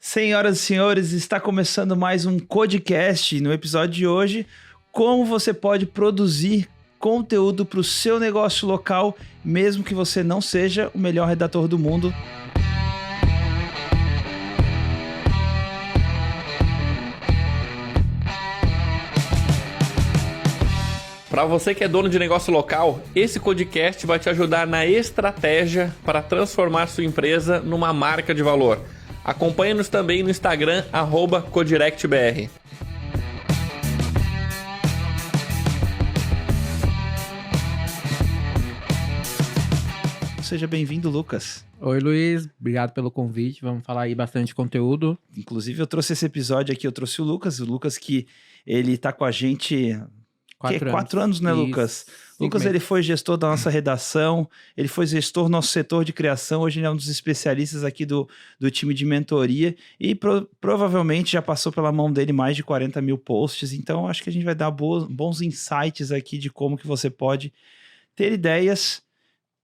Senhoras e senhores, está começando mais um Codecast. No episódio de hoje, como você pode produzir conteúdo para o seu negócio local, mesmo que você não seja o melhor redator do mundo. Para você que é dono de negócio local, esse podcast vai te ajudar na estratégia para transformar sua empresa numa marca de valor. Acompanhe-nos também no Instagram, @codirectbr. Seja bem-vindo, Lucas. Oi, Luiz. Obrigado pelo convite. Vamos falar aí bastante conteúdo. Inclusive, eu trouxe esse episódio aqui, eu trouxe o Lucas que ele tá com a gente... 4 anos, né, Lucas? Lucas, ele foi gestor da nossa redação, ele foi gestor do nosso setor de criação, hoje ele é um dos especialistas aqui do time de mentoria e provavelmente já passou pela mão dele mais de 40 mil posts, então acho que a gente vai dar bons insights aqui de como que você pode ter ideias,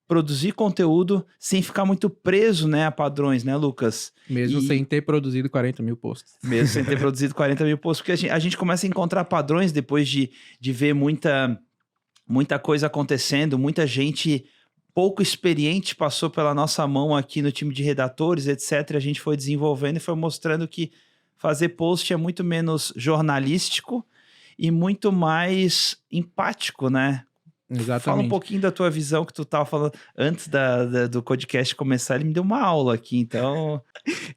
produzir conteúdo sem ficar muito preso, né, a padrões, né, Lucas? Mesmo sem ter produzido 40 mil posts. Mesmo sem ter produzido 40 mil posts, porque a gente começa a encontrar padrões depois de ver muita coisa acontecendo, muita gente pouco experiente passou pela nossa mão aqui no time de redatores, etc. A gente foi desenvolvendo e foi mostrando que fazer post é muito menos jornalístico e muito mais empático, né? Exatamente. Fala um pouquinho da tua visão que tu estava falando antes do podcast começar, ele me deu uma aula aqui, então...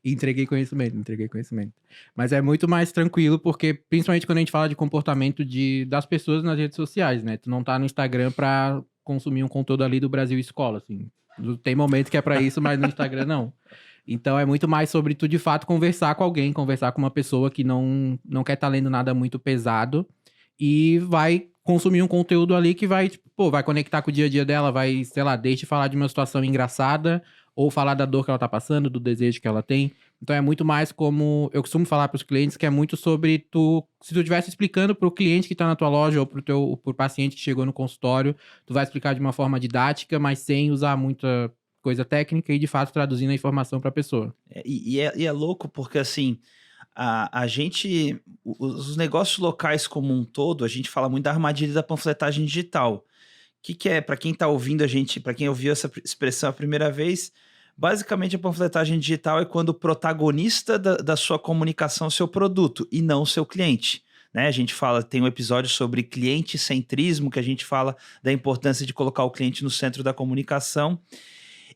Entreguei conhecimento. Mas é muito mais tranquilo, porque principalmente quando a gente fala de comportamento das pessoas nas redes sociais, né? Tu não tá no Instagram pra consumir um conteúdo ali do Brasil Escola, assim. Tem momento que é pra isso, mas no Instagram não. Então é muito mais sobre tu, de fato, conversar com alguém, conversar com uma pessoa que não quer estar lendo nada muito pesado e vai consumir um conteúdo ali que vai, tipo, vai conectar com o dia a dia dela, vai, sei lá, desde falar de uma situação engraçada ou falar da dor que ela tá passando, do desejo que ela tem. Então é muito mais como eu costumo falar para os clientes, que é muito sobre se tu estivesse explicando para o cliente que tá na tua loja ou pro paciente que chegou no consultório, tu vai explicar de uma forma didática, mas sem usar muita coisa técnica e de fato traduzindo a informação para a pessoa. E é louco porque assim, a gente, os negócios locais como um todo, a gente fala muito da armadilha da panfletagem digital. Que é, para quem está ouvindo a gente, para quem ouviu essa expressão a primeira vez, basicamente a panfletagem digital é quando o protagonista da sua comunicação é o seu produto e não o seu cliente. Né? A gente tem um episódio sobre cliente-centrismo, que a gente fala da importância de colocar o cliente no centro da comunicação.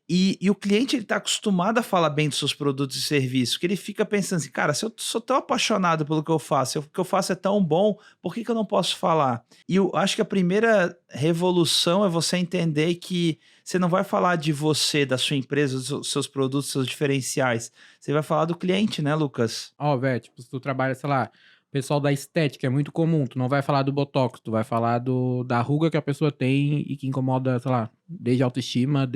E o cliente ele está acostumado a falar bem dos seus produtos e serviços, que ele fica pensando assim, cara, se eu sou tão apaixonado pelo que eu faço, o que eu faço é tão bom, por que eu não posso falar? E eu acho que a primeira revolução é você entender que você não vai falar de você, da sua empresa, dos seus produtos, dos seus diferenciais. Você vai falar do cliente, né, Lucas? Velho, tipo, se tu trabalha, sei lá, pessoal da estética, é muito comum, tu não vai falar do botox, tu vai falar da ruga que a pessoa tem e que incomoda, sei lá, desde autoestima,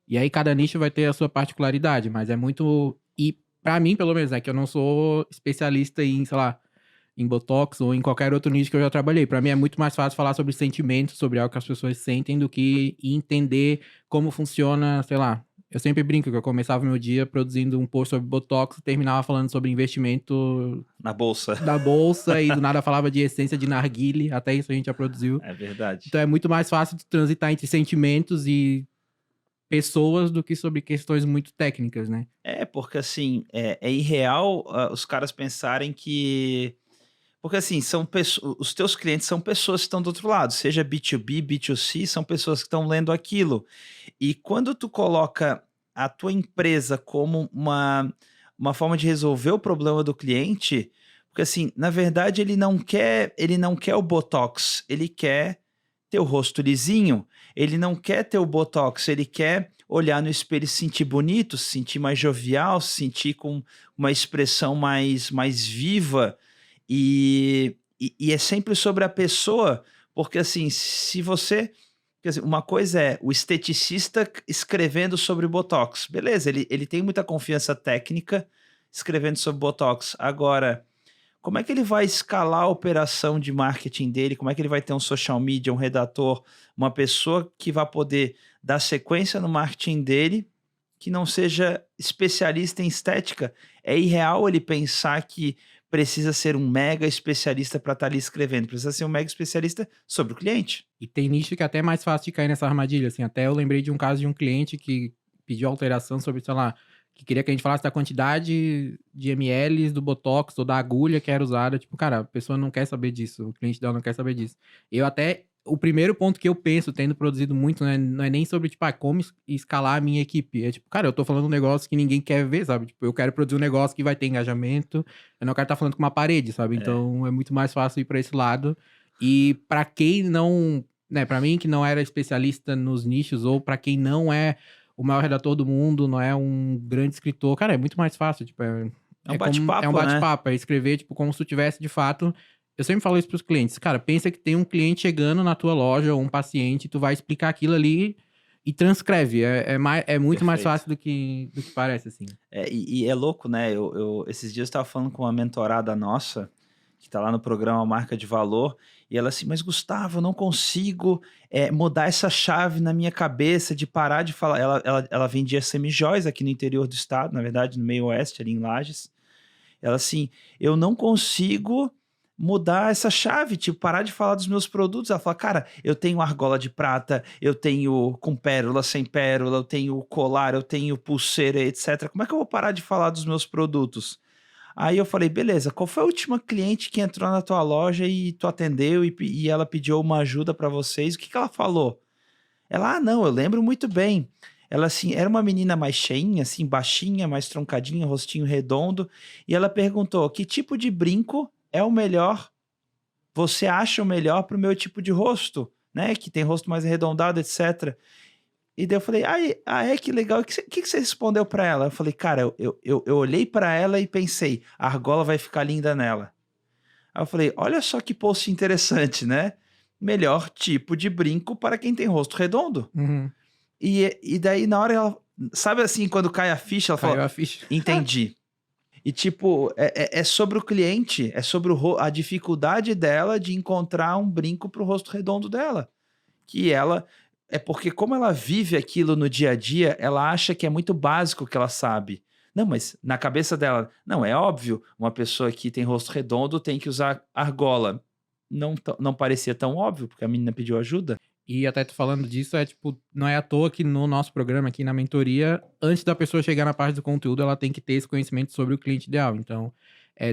E aí cada nicho vai ter a sua particularidade, mas é muito... E pra mim, pelo menos, que eu não sou especialista em, sei lá, em botox ou em qualquer outro nicho que eu já trabalhei. Pra mim é muito mais fácil falar sobre sentimentos, sobre algo que as pessoas sentem, do que entender como funciona, sei lá. Eu sempre brinco que eu começava meu dia produzindo um post sobre botox e terminava falando sobre investimento... Na bolsa. Da bolsa e do nada falava de essência de narguile, até isso a gente já produziu. É verdade. Então é muito mais fácil de transitar entre sentimentos e pessoas do que sobre questões muito técnicas, né? Porque assim, é irreal os caras pensarem que... Porque assim, os teus clientes são pessoas que estão do outro lado, seja B2B, B2C, são pessoas que estão lendo aquilo. E quando tu coloca a tua empresa como uma forma de resolver o problema do cliente, porque assim, na verdade ele não quer o Botox, ele quer ter o rosto lisinho, ele não quer ter o Botox, ele quer olhar no espelho e se sentir bonito, se sentir mais jovial, se sentir com uma expressão mais viva, e é sempre sobre a pessoa, porque assim, se você... Quer dizer, uma coisa é o esteticista escrevendo sobre o Botox, beleza, ele tem muita confiança técnica escrevendo sobre Botox, agora... Como é que ele vai escalar a operação de marketing dele? Como é que ele vai ter um social media, um redator, uma pessoa que vai poder dar sequência no marketing dele, que não seja especialista em estética? É irreal ele pensar que precisa ser um mega especialista para estar ali escrevendo. Precisa ser um mega especialista sobre o cliente. E tem nicho que é até mais fácil de cair nessa armadilha, assim. Até eu lembrei de um caso de um cliente que pediu alteração sobre, sei lá, que queria que a gente falasse da quantidade de ml do Botox ou da agulha que era usada. Tipo, cara, a pessoa não quer saber disso, o cliente dela não quer saber disso. O primeiro ponto que eu penso, tendo produzido muito, né, não é nem sobre, tipo, como escalar a minha equipe. É tipo, cara, eu tô falando um negócio que ninguém quer ver, sabe? Tipo, eu quero produzir um negócio que vai ter engajamento, eu não quero estar falando com uma parede, sabe? Então, é muito mais fácil ir pra esse lado. E pra quem não, né, pra mim que não era especialista nos nichos, ou pra quem não é o maior redator do mundo, não é um grande escritor, cara, é muito mais fácil, tipo, É um bate-papo, é um né? bate-papo, é escrever, tipo, como se tu tivesse, de fato... Eu sempre falo isso pros clientes. Cara, pensa que tem um cliente chegando na tua loja, ou um paciente, tu vai explicar aquilo ali e transcreve. É muito mais Perfeito. fácil do que parece, assim. E é louco, né? Esses dias eu estava falando com uma mentorada nossa, que está lá no programa Marca de Valor, e ela assim, mas Gustavo, eu não consigo mudar essa chave na minha cabeça de parar de falar. Ela vendia semijóias aqui no interior do estado, na verdade, no meio oeste, ali em Lages. Ela assim, eu não consigo mudar essa chave, tipo, parar de falar dos meus produtos. Ela fala, cara, eu tenho argola de prata, eu tenho com pérola, sem pérola, eu tenho colar, eu tenho pulseira, etc. Como é que eu vou parar de falar dos meus produtos? Aí eu falei, beleza, qual foi a última cliente que entrou na tua loja e tu atendeu e ela pediu uma ajuda para vocês? O que ela falou? Ela, não, eu lembro muito bem. Ela, assim, era uma menina mais cheinha, assim, baixinha, mais troncadinha, rostinho redondo, e ela perguntou, que tipo de brinco é o melhor, você acha o melhor pro meu tipo de rosto, né? Que tem rosto mais arredondado, etc. E daí eu falei, que legal. O que você respondeu para ela? Eu falei, cara, eu olhei para ela e pensei, a argola vai ficar linda nela. Aí eu falei, olha só que post interessante, né? Melhor tipo de brinco para quem tem rosto redondo. Uhum. E daí na hora ela, sabe assim, quando cai a ficha, ela Caiu fala, a ficha. entendi. E tipo, é sobre o cliente, é sobre a dificuldade dela de encontrar um brinco pro rosto redondo dela. Que ela, é porque como ela vive aquilo no dia a dia, ela acha que é muito básico o que ela sabe. Não, mas na cabeça dela, não, é óbvio, uma pessoa que tem rosto redondo tem que usar argola. Não parecia tão óbvio, porque a menina pediu ajuda. E até tu falando disso, tipo, não é à toa que no nosso programa aqui na mentoria, antes da pessoa chegar na parte do conteúdo, ela tem que ter esse conhecimento sobre o cliente ideal. Então,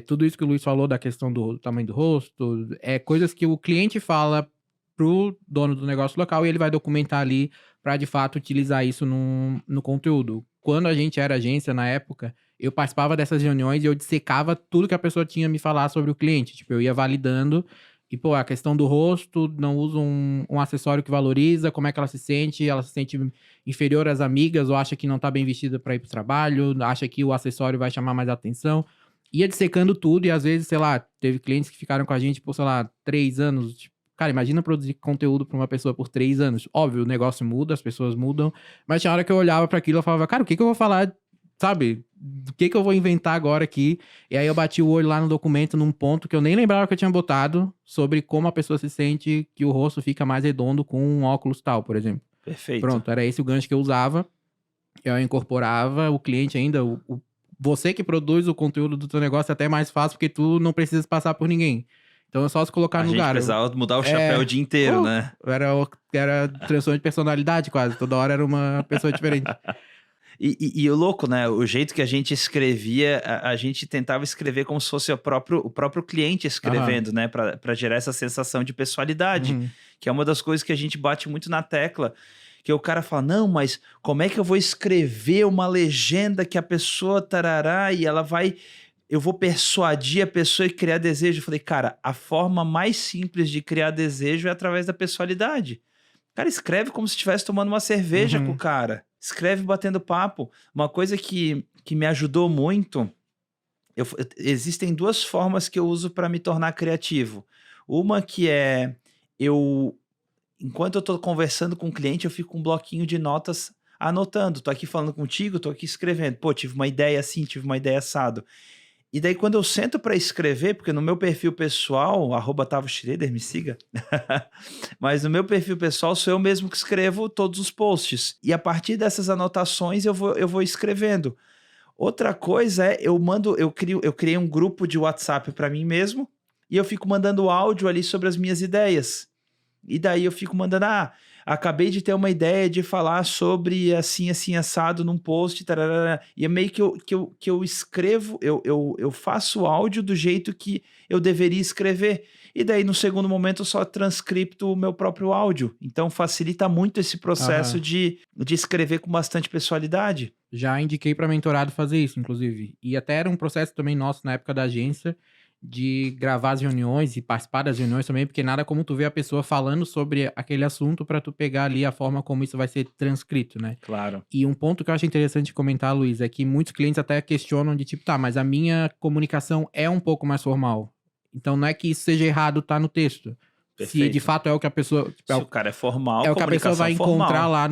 tudo isso que o Luiz falou da questão do tamanho do rosto, coisas que o cliente fala pro dono do negócio local e ele vai documentar ali para de fato utilizar isso no conteúdo. Quando a gente era agência na época, eu participava dessas reuniões e eu dissecava tudo que a pessoa tinha a me falar sobre o cliente. Tipo, eu ia validando. E, pô, a questão do rosto, não usa um acessório que valoriza, como é que ela se sente inferior às amigas, ou acha que não tá bem vestida para ir pro trabalho, acha que o acessório vai chamar mais atenção. Ia dissecando tudo e às vezes, sei lá, teve clientes que ficaram com a gente por, sei lá, 3 anos. Tipo, cara, imagina produzir conteúdo pra uma pessoa por 3 anos. Óbvio, o negócio muda, as pessoas mudam, mas tinha hora que eu olhava para aquilo e falava, cara, o que eu vou falar, sabe? Do que eu vou inventar agora aqui? E aí eu bati o olho lá no documento num ponto que eu nem lembrava que eu tinha botado sobre como a pessoa se sente que o rosto fica mais redondo com um óculos tal, por exemplo. Perfeito. Pronto, era esse o gancho que eu usava. Eu incorporava o cliente ainda, você que produz o conteúdo do teu negócio é até mais fácil porque tu não precisa passar por ninguém. Então é só se colocar no lugar. A gente precisava mudar o chapéu o dia inteiro, né? Era transtorno de personalidade quase, toda hora era uma pessoa diferente. E o louco, né? O jeito que a gente escrevia, a gente tentava escrever como se fosse o próprio cliente escrevendo, né? Pra gerar essa sensação de pessoalidade, que é uma das coisas que a gente bate muito na tecla. Que o cara fala, não, mas como é que eu vou escrever uma legenda que a pessoa tarará e ela vai... Eu vou persuadir a pessoa e criar desejo. Eu falei, cara, a forma mais simples de criar desejo é através da pessoalidade. Cara, escreve como se estivesse tomando uma cerveja com o cara. Escreve batendo papo. Uma coisa que me ajudou muito... Existem 2 formas que eu uso para me tornar criativo. Uma que é... Enquanto eu tô conversando com o cliente, eu fico com um bloquinho de notas anotando. Tô aqui falando contigo, tô aqui escrevendo. Pô, tive uma ideia assim, tive uma ideia assado. E daí, quando eu sento para escrever, porque no meu perfil pessoal, @TavoSchroeder, me siga, mas no meu perfil pessoal sou eu mesmo que escrevo todos os posts. E a partir dessas anotações eu vou escrevendo. Outra coisa é, eu criei um grupo de WhatsApp para mim mesmo e eu fico mandando áudio ali sobre as minhas ideias. E daí eu fico mandando, acabei de ter uma ideia de falar sobre assim, assim, assado num post, tararara. E é meio que eu escrevo, eu faço áudio do jeito que eu deveria escrever. E daí, no segundo momento, eu só transcripto o meu próprio áudio. Então, facilita muito esse processo de escrever com bastante pessoalidade. Já indiquei para mentorado fazer isso, inclusive. E até era um processo também nosso na época da agência, de gravar as reuniões e participar das reuniões também, porque nada como tu ver a pessoa falando sobre aquele assunto para tu pegar ali a forma como isso vai ser transcrito, né? Claro. E um ponto que eu acho interessante comentar, Luiz, é que muitos clientes até questionam de tipo, tá, mas a minha comunicação é um pouco mais formal. Então não é que isso seja errado, tá no texto. Perfeito. Se de fato é o que a pessoa... Tipo, Se o cara é formal, é o que a pessoa vai formal. encontrar lá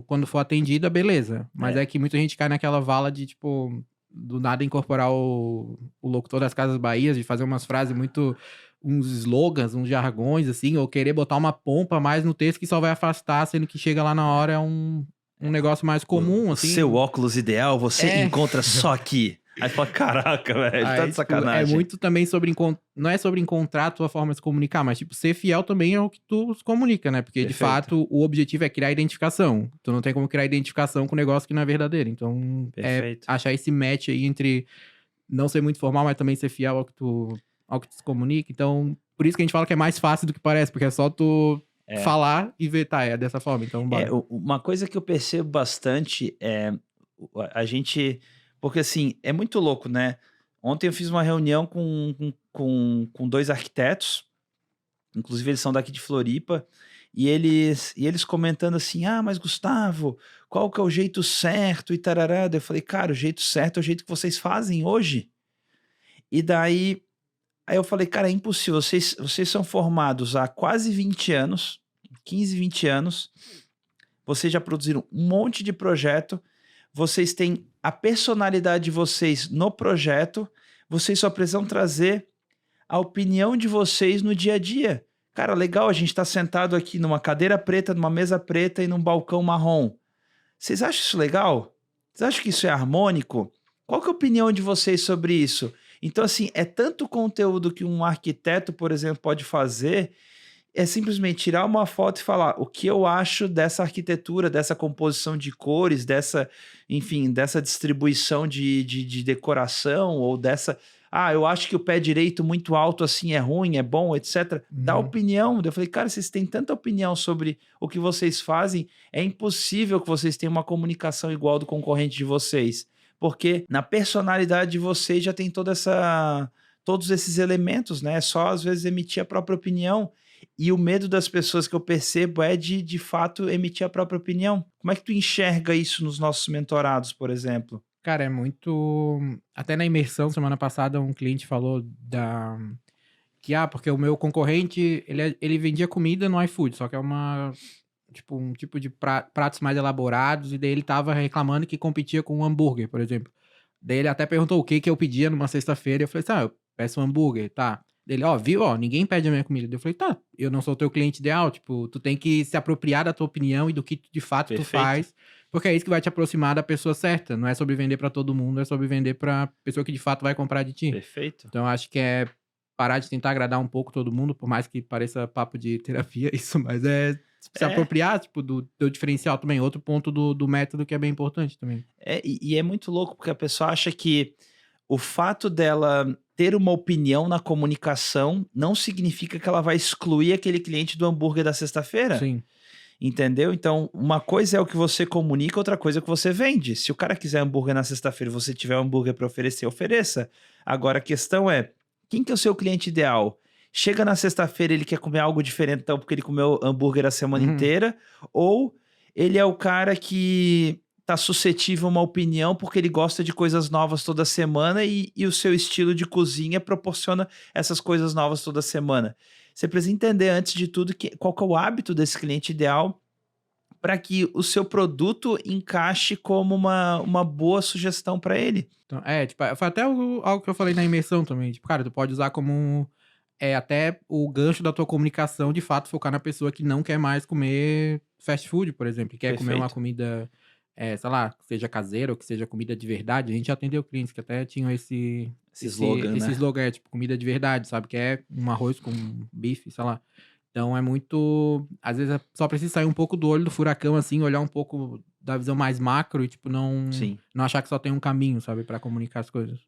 quando for atendida, beleza. Mas É. é que muita gente cai naquela vala de, tipo, do nada incorporar o locutor das Casas Bahias, de fazer umas frases muito... uns slogans, uns jargões, assim, ou querer botar uma pompa mais no texto que só vai afastar, sendo que chega lá na hora é um negócio mais comum, assim. Seu óculos ideal você encontra só aqui. Aí fala, caraca, velho, tá de tipo, sacanagem. é muito também sobre... Não é sobre encontrar a tua forma de se comunicar, mas, tipo, ser fiel também é o que tu se comunica, né? Porque, Perfeito. de fato, o objetivo é criar identificação. Tu não tem como criar identificação com um negócio que não é verdadeiro. Então, Perfeito. achar esse match aí entre não ser muito formal, mas também ser fiel ao que tu se comunica. Então, por isso que a gente fala que é mais fácil do que parece, porque é só tu falar e ver, tá, é dessa forma. Então, bora. Uma coisa que eu percebo bastante é a gente... Porque, assim, é muito louco, né? Ontem eu fiz uma reunião com 2 arquitetos, inclusive eles são daqui de Floripa, e eles comentando assim, mas Gustavo, qual que é o jeito certo e tarará? Eu falei, cara, o jeito certo é o jeito que vocês fazem hoje. E daí, aí eu falei, cara, é impossível, vocês são formados há quase 20 anos, 15, 20 anos, vocês já produziram um monte de projeto, vocês têm a personalidade de vocês no projeto, vocês só precisam trazer a opinião de vocês no dia a dia. Cara, legal, a gente tá sentado aqui numa cadeira preta, numa mesa preta e num balcão marrom. Vocês acham isso legal? Vocês acham que isso é harmônico? Qual que é a opinião de vocês sobre isso? Então, assim, é tanto conteúdo que um arquiteto, por exemplo, pode fazer, é simplesmente tirar uma foto e falar o que eu acho dessa arquitetura, dessa composição de cores, dessa distribuição de decoração, ou dessa... eu acho que o pé direito muito alto assim é ruim, é bom, etc. Dá opinião. Eu falei, cara, vocês têm tanta opinião sobre o que vocês fazem, é impossível que vocês tenham uma comunicação igual do concorrente de vocês. Porque na personalidade de vocês já tem todos esses elementos, né? É só, às vezes, emitir a própria opinião. E o medo das pessoas que eu percebo é de fato, emitir a própria opinião. Como é que tu enxerga isso nos nossos mentorados, por exemplo? Cara, é muito... Até na imersão, semana passada, um cliente falou porque o meu concorrente, ele vendia comida no iFood, só que é um tipo de pratos mais elaborados, e daí ele tava reclamando que competia com um hambúrguer, por exemplo. Daí ele até perguntou o que eu pedia numa sexta-feira, e eu falei, eu peço um hambúrguer, tá. Ele, viu, ninguém pede a minha comida. Eu falei, tá, eu não sou o teu cliente ideal, tipo, tu tem que se apropriar da tua opinião e do que de fato tu faz, porque é isso que vai te aproximar da pessoa certa. Não é sobre vender pra todo mundo, é sobre vender pra pessoa que de fato vai comprar de ti. Perfeito. Então, eu acho que é parar de tentar agradar um pouco todo mundo, por mais que pareça papo de terapia isso, mas se apropriar, tipo, do teu diferencial também. Outro ponto do método que é bem importante também. E é muito louco, porque a pessoa acha que o fato dela ter uma opinião na comunicação não significa que ela vai excluir aquele cliente do hambúrguer da sexta-feira. Sim. Entendeu? Então, uma coisa é o que você comunica, outra coisa é o que você vende. Se o cara quiser hambúrguer na sexta-feira e você tiver um hambúrguer para oferecer, ofereça. Agora, a questão é, quem que é o seu cliente ideal? Chega na sexta-feira, ele quer comer algo diferente, então, porque ele comeu hambúrguer a semana inteira, ou ele é o cara que tá suscetível a uma opinião porque ele gosta de coisas novas toda semana e o seu estilo de cozinha proporciona essas coisas novas toda semana. Você precisa entender, antes de tudo, qual que é o hábito desse cliente ideal para que o seu produto encaixe como uma boa sugestão para ele. Então, foi até algo que eu falei na imersão também. Tipo, cara, tu pode usar como até o gancho da tua comunicação, de fato, focar na pessoa que não quer mais comer fast food, por exemplo, que quer comer uma comida sei lá, que seja caseiro ou que seja comida de verdade, a gente já atendeu clientes que até tinham esse slogan, esse né? slogan, tipo, comida de verdade, sabe? Que é um arroz com bife, sei lá. Então é muito. Às vezes só precisa sair um pouco do olho do furacão, assim, olhar um pouco da visão mais macro e, tipo, Sim. não achar que só tem um caminho, sabe, pra comunicar as coisas.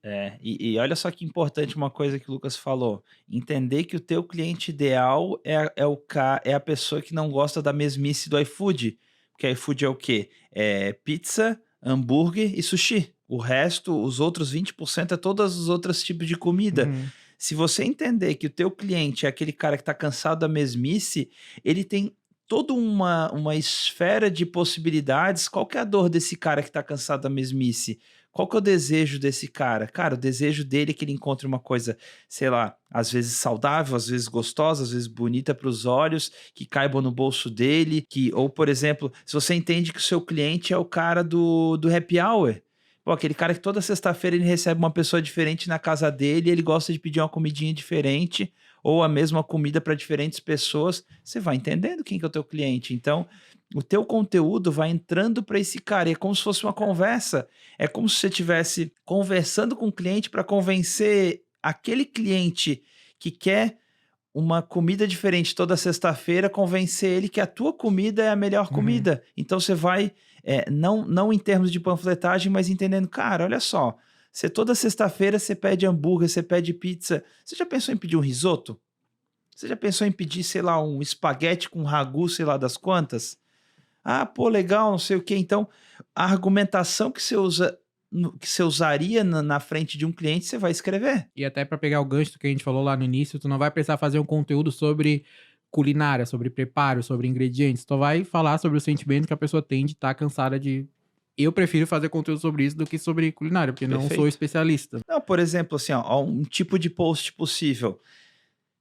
E olha só que importante uma coisa que o Lucas falou, entender que o teu cliente ideal é a pessoa que não gosta da mesmice do iFood, porque iFood é o quê? É pizza, hambúrguer e sushi. O resto, os outros 20% é todos os outros tipos de comida. Uhum. Se você entender que o teu cliente é aquele cara que está cansado da mesmice, ele tem toda uma esfera de possibilidades. Qual que é a dor desse cara que está cansado da mesmice? Qual que é o desejo desse cara? Cara, o desejo dele é que ele encontre uma coisa, sei lá, às vezes saudável, às vezes gostosa, às vezes bonita para os olhos, que caiba no bolso dele, ou, por exemplo, se você entende que o seu cliente é o cara do happy hour, pô, aquele cara que toda sexta-feira ele recebe uma pessoa diferente na casa dele, ele gosta de pedir uma comidinha diferente, ou a mesma comida para diferentes pessoas, você vai entendendo quem que é o teu cliente. Então, o teu conteúdo vai entrando para esse cara, e é como se fosse uma conversa. É como se você estivesse conversando com o cliente para convencer aquele cliente que quer uma comida diferente toda sexta-feira, convencer ele que a tua comida é a melhor comida. Então você vai, não em termos de panfletagem, mas entendendo, cara, olha só, você toda sexta-feira você pede hambúrguer, você pede pizza. Você já pensou em pedir um risoto? Você já pensou em pedir, sei lá, um espaguete com ragu, sei lá das quantas? Ah, pô, legal, não sei o quê. Então, a argumentação que você usa, que você usaria na frente de um cliente, você vai escrever. E até pra pegar o gancho do que a gente falou lá no início, tu não vai precisar fazer um conteúdo sobre culinária, sobre preparo, sobre ingredientes. Tu vai falar sobre o sentimento que a pessoa tem de estar cansada de... Eu prefiro fazer conteúdo sobre isso do que sobre culinária, porque não sou Perfeito. especialista. Não, por exemplo, assim, ó, um tipo de post possível.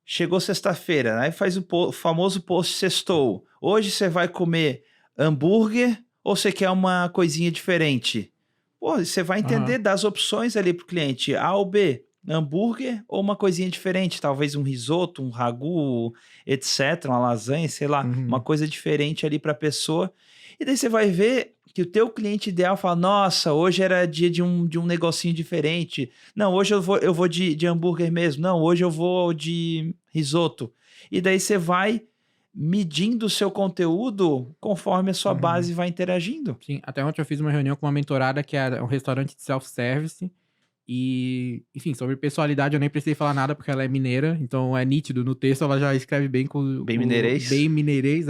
Chegou sexta-feira, aí faz o famoso post sextou. Hoje você vai comer hambúrguer ou você quer uma coisinha diferente? Pô, você vai entender Aham. das opções ali pro cliente, A ou B, hambúrguer ou uma coisinha diferente, talvez um risoto, um ragu, etc, uma lasanha, sei lá, uma Uhum. coisa diferente ali para a pessoa. E daí você vai ver que o teu cliente ideal fala, nossa, hoje era dia de um negocinho diferente. Não, hoje eu vou de hambúrguer mesmo. Não, hoje eu vou de risoto. E daí você vai medindo o seu conteúdo conforme a sua Uhum. base vai interagindo. Sim, até ontem eu fiz uma reunião com uma mentorada que era um restaurante de self-service. E, enfim, sobre pessoalidade eu nem precisei falar nada porque ela é mineira, então é nítido no texto, ela já escreve bem Bem mineirês. bem mineirês,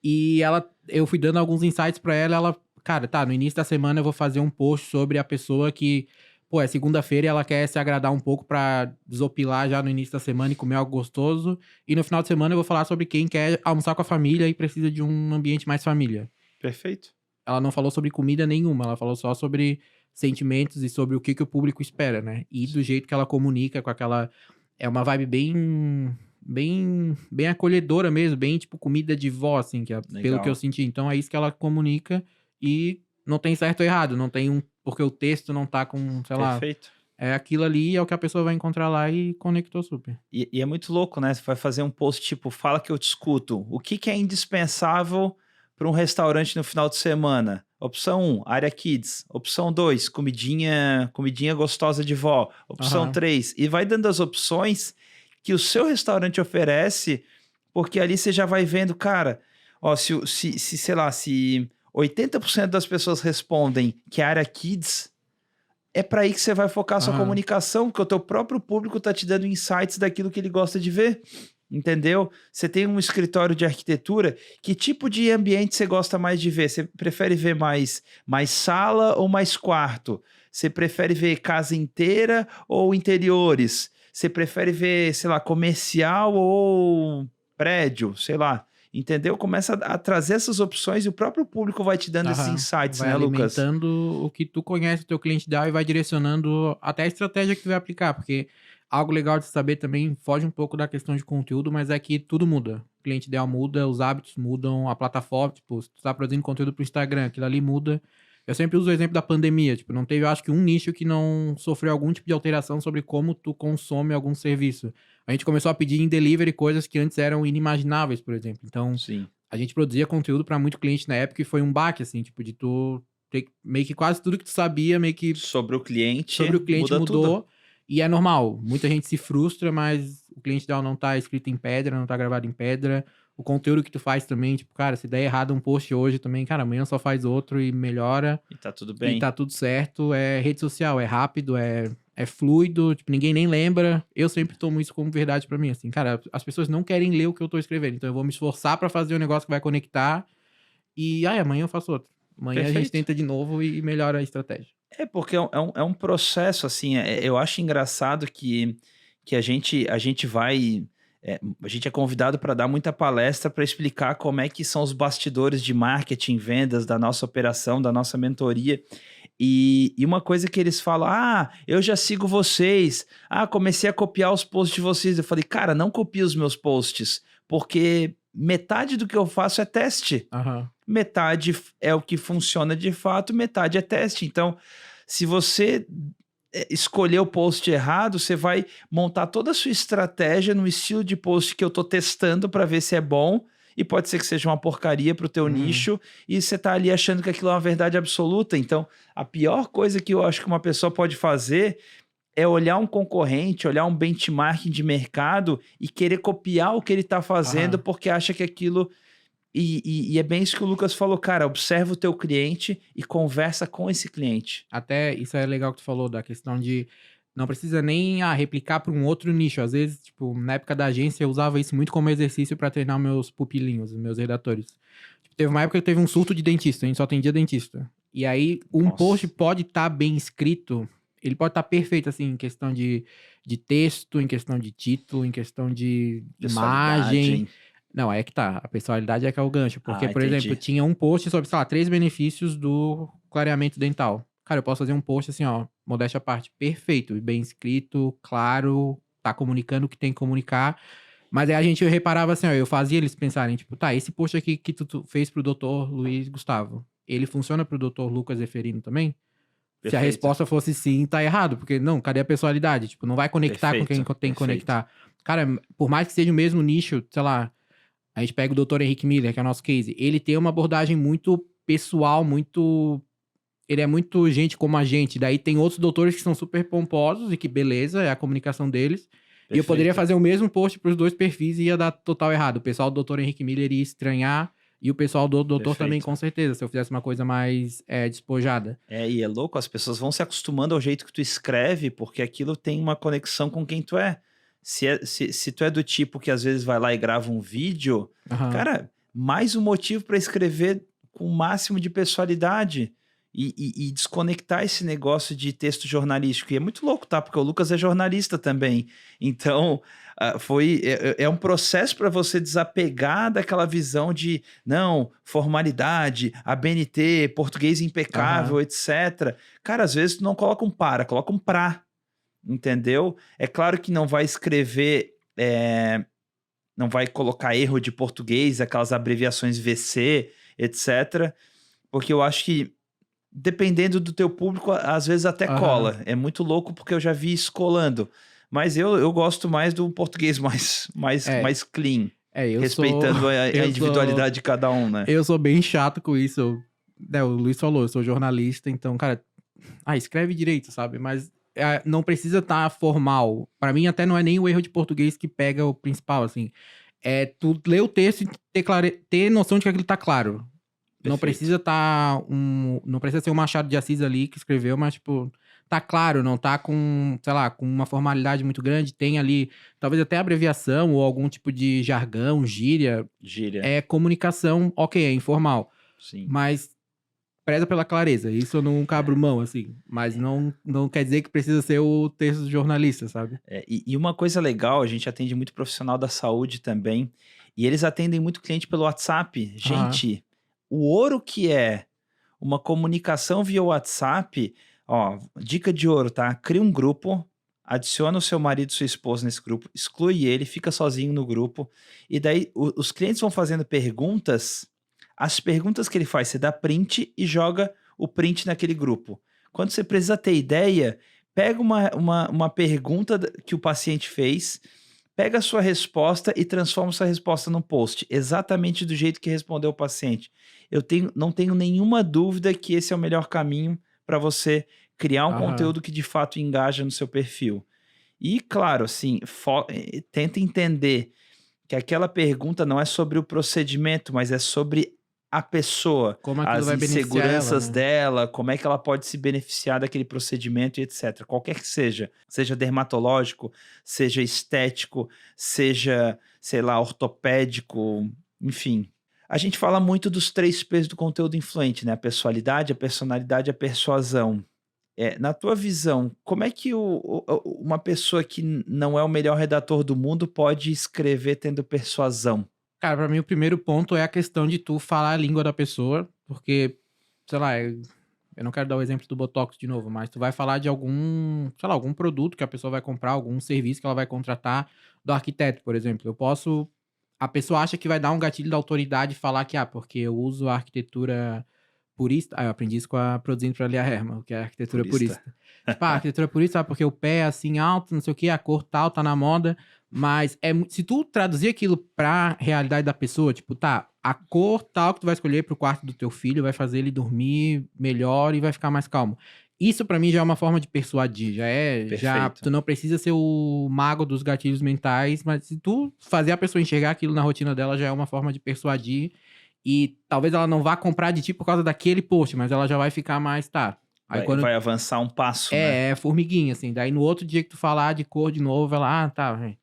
E eu fui dando alguns insights pra ela, cara, tá, no início da semana eu vou fazer um post sobre a pessoa que, pô, é segunda-feira e ela quer se agradar um pouco pra desopilar já no início da semana e comer algo gostoso. E no final de semana eu vou falar sobre quem quer almoçar com a família e precisa de um ambiente mais família. Perfeito. Ela não falou sobre comida nenhuma, ela falou só sobre sentimentos e sobre o que o público espera, né? E do jeito que ela comunica com aquela... É uma vibe bem acolhedora mesmo, bem tipo comida de vó, assim, que é, pelo que eu Legal. senti. Então é isso que ela comunica e não tem certo ou errado, não tem um... Porque o texto não tá com, sei lá... Perfeito. É aquilo ali, é o que a pessoa vai encontrar lá e conectou super. E é muito louco, né? Você vai fazer um post tipo, fala que eu te escuto. O que é indispensável para um restaurante no final de semana? Opção 1, área kids. Opção 2, comidinha gostosa de vó. Opção Aham. 3, e vai dando as opções que o seu restaurante oferece, porque ali você já vai vendo, cara, ó, sei lá, se 80% das pessoas respondem que é área kids, é para aí que você vai focar a sua Aham. comunicação, porque o teu próprio público tá te dando insights daquilo que ele gosta de ver. Entendeu? Você tem um escritório de arquitetura, que tipo de ambiente você gosta mais de ver? Você prefere ver mais sala ou mais quarto? Você prefere ver casa inteira ou interiores? Você prefere ver, sei lá, comercial ou prédio? Sei lá. Entendeu? Começa a trazer essas opções e o próprio público vai te dando esses Aham. insights, Vai né, Lucas? alimentando o que tu conhece do teu cliente ideal e vai direcionando até a estratégia que tu vai aplicar, porque algo legal de saber também, foge um pouco da questão de conteúdo, mas é que tudo muda. O cliente ideal muda, os hábitos mudam, a plataforma, tipo, se tu tá produzindo conteúdo pro Instagram, aquilo ali muda. Eu sempre uso o exemplo da pandemia, tipo, não teve, eu acho que um nicho que não sofreu algum tipo de alteração sobre como tu consome algum serviço. A gente começou a pedir em delivery coisas que antes eram inimagináveis, por exemplo. Então, Sim. a gente produzia conteúdo pra muito cliente na época e foi um baque, assim, tipo, de tu Meio que quase tudo que tu sabia, meio que Sobre o cliente mudou. tudo. E é normal. Muita gente se frustra, mas o cliente ideal não tá escrito em pedra, não tá gravado em pedra. O conteúdo que tu faz também, tipo, cara, se der errado um post hoje também, cara, amanhã só faz outro e melhora. E tá tudo bem. E tá tudo certo. É rede social, é rápido, é fluido, tipo, ninguém nem lembra. Eu sempre tomo isso como verdade pra mim, assim, cara, as pessoas não querem ler o que eu tô escrevendo, então eu vou me esforçar pra fazer um negócio que vai conectar e, amanhã eu faço outro. Amanhã a gente Perfeito. tenta de novo e melhora a estratégia. É porque é um processo, assim, eu acho engraçado que a gente vai... a gente é convidado para dar muita palestra para explicar como é que são os bastidores de marketing, vendas da nossa operação, da nossa mentoria. E uma coisa que eles falam, eu já sigo vocês, comecei a copiar os posts de vocês. Eu falei, cara, não copie os meus posts, porque metade do que eu faço é teste. Aham. Metade é o que funciona de fato, metade é teste. Então, se você escolher o post errado, você vai montar toda a sua estratégia no estilo de post que eu tô testando para ver se é bom, e pode ser que seja uma porcaria pro teu nicho, e você tá ali achando que aquilo é uma verdade absoluta. Então, a pior coisa que eu acho que uma pessoa pode fazer é olhar um concorrente, olhar um benchmarking de mercado e querer copiar o que ele tá fazendo porque acha que aquilo... E é bem isso que o Lucas falou, cara, observa o teu cliente e conversa com esse cliente. Até isso é legal que tu falou, da questão de não precisa nem replicar para um outro nicho. Às vezes, tipo, na época da agência eu usava isso muito como exercício para treinar meus pupilinhos, meus redatores. Tipo, teve uma época que teve um surto de dentista, a gente só atendia dentista. E aí, post pode estar bem escrito, ele pode estar perfeito, assim, em questão de texto, em questão de título, em questão de imagem. Não, é que tá. A personalidade é que é o gancho. Porque, por exemplo, tinha um post sobre, sei lá, 3 benefícios do clareamento dental. Cara, eu posso fazer um post assim, ó, modéstia à parte, perfeito, bem escrito, claro, tá comunicando o que tem que comunicar. Mas aí a gente reparava assim, ó, eu fazia eles pensarem, tipo, tá, esse post aqui que tu fez pro Dr. Luiz Gustavo, ele funciona pro Dr. Lucas Zeferino também? Perfeito. Se a resposta fosse sim, tá errado, porque não, cadê a personalidade? Tipo, não vai conectar com quem tem que conectar. Cara, por mais que seja o mesmo nicho, sei lá, a gente pega o Dr. Henrique Miller, que é o nosso case, ele tem uma abordagem muito pessoal, ele é muito gente como a gente. Daí tem outros doutores que são super pomposos e que beleza, é a comunicação deles. Perfeito. E eu poderia fazer o mesmo post para os dois perfis e ia dar total errado. O pessoal do Dr. Henrique Miller ia estranhar e o pessoal do doutor também, com certeza, se eu fizesse uma coisa mais despojada. E é louco, as pessoas vão se acostumando ao jeito que tu escreve, porque aquilo tem uma conexão com quem tu é. Se tu é do tipo que às vezes vai lá e grava um vídeo, cara, mais um motivo para escrever com o máximo de pessoalidade e desconectar esse negócio de texto jornalístico. E é muito louco, tá? Porque o Lucas é jornalista também. Então, é um processo para você desapegar daquela visão de, não, formalidade, ABNT, português impecável, etc. Cara, às vezes tu não coloca um para, coloca um pra. Entendeu? É claro que não vai escrever, não vai colocar erro de português, aquelas abreviações VC, etc. Porque eu acho que, dependendo do teu público, às vezes até cola. É muito louco porque eu já vi isso colando. Mas eu gosto mais do português mais clean. Respeitando a individualidade de cada um, né? Eu sou bem chato com isso. O Luiz falou, eu sou jornalista, então, cara, escreve direito, sabe? Mas não precisa estar formal. Pra mim, até não é nem o erro de português que pega o principal, assim. É tu ler o texto e ter noção de que aquilo tá claro. Perfeito. Não precisa estar não precisa ser um Machado de Assis ali que escreveu, mas, tipo, tá claro, não tá com, sei lá, com uma formalidade muito grande. Tem ali, talvez até abreviação ou algum tipo de jargão, gíria. É comunicação, ok, é informal. Sim. Mas preza pela clareza, isso eu não cabro mão, assim, mas não quer dizer que precisa ser o texto do jornalista, sabe? E uma coisa legal, a gente atende muito profissional da saúde também, e eles atendem muito cliente pelo WhatsApp. Gente, o ouro que é uma comunicação via WhatsApp, ó, dica de ouro, tá? Cria um grupo, adiciona o seu marido, sua esposa nesse grupo, exclui ele, fica sozinho no grupo, e daí os clientes vão fazendo perguntas. As perguntas que ele faz, você dá print e joga o print naquele grupo. Quando você precisa ter ideia, pega uma pergunta que o paciente fez, pega a sua resposta e transforma essa resposta num post, exatamente do jeito que respondeu o paciente. Não tenho nenhuma dúvida que esse é o melhor caminho para você criar um conteúdo que de fato engaja no seu perfil. E, claro, assim, tenta entender que aquela pergunta não é sobre o procedimento, mas é sobre a pessoa, Como aquilo as vai beneficiar inseguranças ela, né? dela, como é que ela pode se beneficiar daquele procedimento e etc. Qualquer que seja dermatológico, seja estético, seja, sei lá, ortopédico, enfim. A gente fala muito dos 3 P's do conteúdo influente, né? A pessoalidade, a personalidade e a persuasão. Na tua visão, como é que uma pessoa que não é o melhor redator do mundo pode escrever tendo persuasão? Cara, pra mim o primeiro ponto é a questão de tu falar a língua da pessoa, porque, sei lá, eu não quero dar o exemplo do Botox de novo, mas tu vai falar de algum, sei lá, algum produto que a pessoa vai comprar, algum serviço que ela vai contratar do arquiteto, por exemplo. A pessoa acha que vai dar um gatilho da autoridade e falar que, porque eu uso a arquitetura purista. Eu aprendi isso produzindo pra Lia Herman, o que é a arquitetura purista. Tipo, a arquitetura purista, porque o pé é assim alto, não sei o que, a cor tal, tá na moda. Mas se tu traduzir aquilo pra realidade da pessoa, tipo, a cor tal que tu vai escolher pro quarto do teu filho vai fazer ele dormir melhor e vai ficar mais calmo. Isso pra mim já é uma forma de persuadir, tu não precisa ser o mago dos gatilhos mentais, mas se tu fazer a pessoa enxergar aquilo na rotina dela já é uma forma de persuadir. E talvez ela não vá comprar de ti por causa daquele post, mas ela já vai ficar mais, Aí vai avançar um passo, né? É formiguinha, assim. Daí no outro dia que tu falar de cor de novo, ela,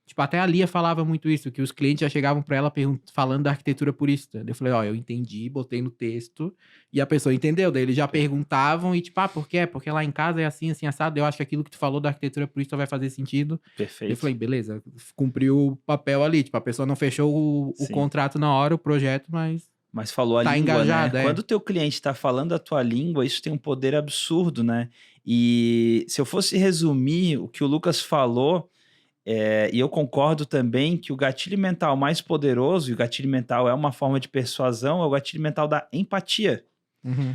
Tipo, até a Lia falava muito isso, que os clientes já chegavam pra ela falando da arquitetura purista. Daí eu falei, eu entendi, botei no texto, e a pessoa entendeu. Daí eles já perguntavam e tipo, por quê? Porque lá em casa é assim, assim, assado. Eu acho que aquilo que tu falou da arquitetura purista vai fazer sentido. Perfeito. Eu falei, beleza, cumpriu o papel ali. Tipo, a pessoa não fechou o contrato na hora, o projeto, mas falou a língua, engajado, né? Quando o teu cliente está falando a tua língua, isso tem um poder absurdo, né? E se eu fosse resumir o que o Lucas falou, e eu concordo também que o gatilho mental mais poderoso, e o gatilho mental é uma forma de persuasão, é o gatilho mental da empatia.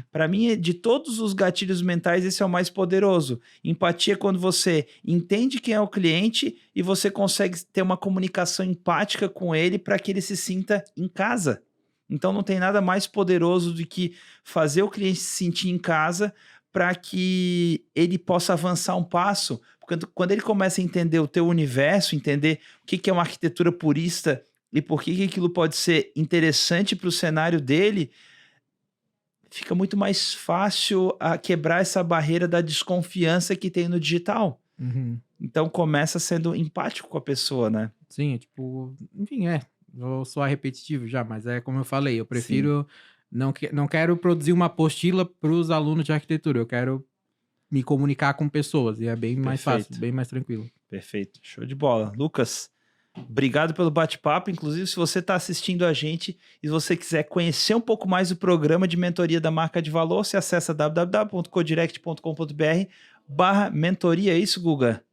Para mim, de todos os gatilhos mentais, esse é o mais poderoso. Empatia é quando você entende quem é o cliente e você consegue ter uma comunicação empática com ele para que ele se sinta em casa. Então não tem nada mais poderoso do que fazer o cliente se sentir em casa para que ele possa avançar um passo. Porque quando ele começa a entender o teu universo, entender o que é uma arquitetura purista e por que aquilo pode ser interessante para o cenário dele, fica muito mais fácil a quebrar essa barreira da desconfiança que tem no digital. Então começa sendo empático com a pessoa, né? Sim, tipo, enfim, vou soar repetitivo já, mas é como eu falei, eu prefiro, não quero produzir uma apostila para os alunos de arquitetura, eu quero me comunicar com pessoas, e é bem mais fácil, bem mais tranquilo. Perfeito, show de bola. Lucas, obrigado pelo bate-papo. Inclusive, se você está assistindo a gente e você quiser conhecer um pouco mais do programa de mentoria da Marca de Valor, você acessa www.codirect.com.br/mentoria. É isso, Guga?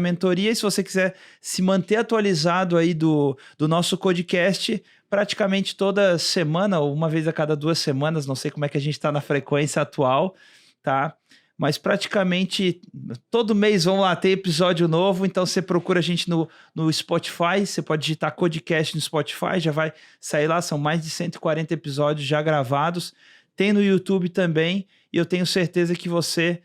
/mentoria. E se você quiser se manter atualizado aí do nosso podcast, praticamente toda semana, ou uma vez a cada 2 semanas, não sei como é que a gente está na frequência atual, tá? Mas praticamente todo mês, vamos lá, tem episódio novo, então você procura a gente no Spotify, você pode digitar Codecast no Spotify, já vai sair lá, são mais de 140 episódios já gravados, tem no YouTube também, e eu tenho certeza que você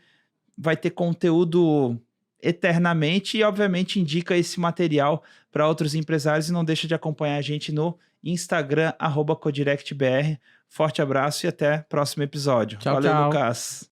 vai ter conteúdo eternamente e, obviamente, indica esse material para outros empresários e não deixa de acompanhar a gente no Instagram, @CodirectBR. Forte abraço e até o próximo episódio. Tchau, Valeu, tchau. Lucas.